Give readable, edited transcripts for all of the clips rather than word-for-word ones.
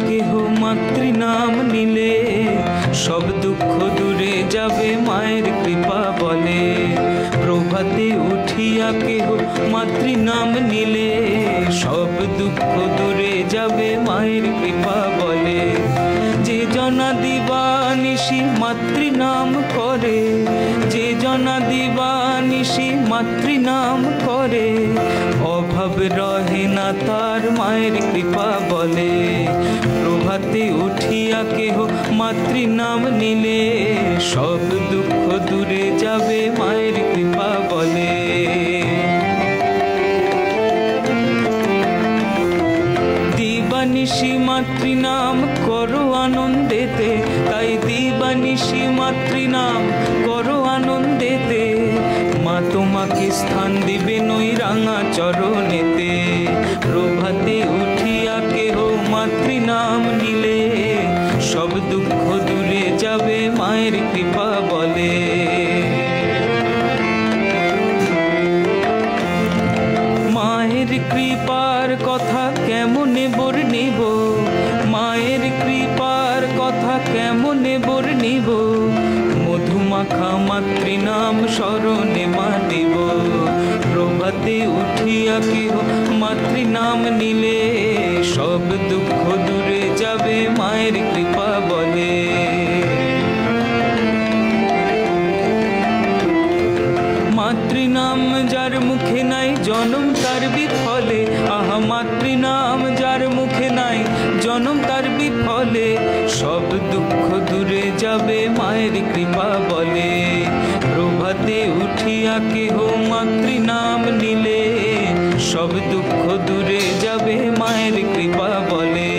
কেহ মাতৃ নাম নিলে সব দুঃখ দূরে যাবে মায়ের কৃপা বলে। প্রভাতে উঠিয়া কেহ মাতৃ নাম নিলে সব দুঃখ দূরে যাবে মায়ের কৃপা বলে। যে জনা দিবানিশি মাতৃ নাম করে, যে জনা দিবানিশি মাতৃ নাম করে, অভাব রহে না তার মায়ের কৃপা বলে। প্রভাতে উঠিয়া কেহ মাতৃ নাম নিলে সব দুঃখ দূরে যাবে মায়ের কৃপা বলে। দিবানিশি মাতৃ নাম করো আনন্দেতে, তাই দিবানিশি মাতৃ নাম করো আনন্দেতে। মা তোমাকে স্থান দিবে নই রাঙা চরণেতে। প্রভাতে উঠিয়া কেহ মাতৃ নাম নিলে সব দুঃখ দূরে যাবে মায়ের কৃপা বলে। মায়ের কৃপার কথা কেমনে বর্ণিব, মায়ের কৃপার কথা কেমনে বর্ণিব। মধুমাখা মাতৃ নাম স্মরণে মানিব। প্রভাতে উঠিয়া কেহ মাতৃ নাম নিলে সব দুঃখ দূরে যাবে মায়ের কৃপা বলে। মাতৃ নাম যার মুখে নাই জনম তার বিফলে। আহা মাতৃ নাম যার মুখে নাই জনম তার বিফলে। সব দুঃখ দূরে যাবে মায়ের কৃপা বলে। প্রভাতে উঠিয়া কেহ মাতৃ নাম নিলে সব দুঃখ দূরে যাবে মায়ের কৃপা বলে।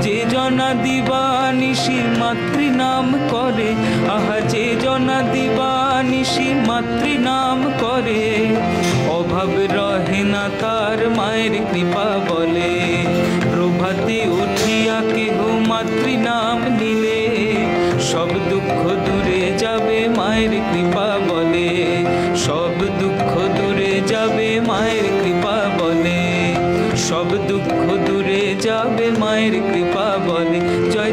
যে জনা দিবানিশি মাতৃ নাম করে, আহা যে জনা দিবানিশি মাতৃ নাম করে, অভাব রহে না তার মায়ের কৃপা বলে। প্রভাতে উঠিয়া কেহ মাতৃ নাম নিলে সব দুঃখ দূরে যাবে মায়ের কৃপা বলে। সব দুঃখ দূরে যাবে মায়ের কৃপা বলে। সব দুঃখ দূরে যাবে মায়ের কৃপা বলে। জয়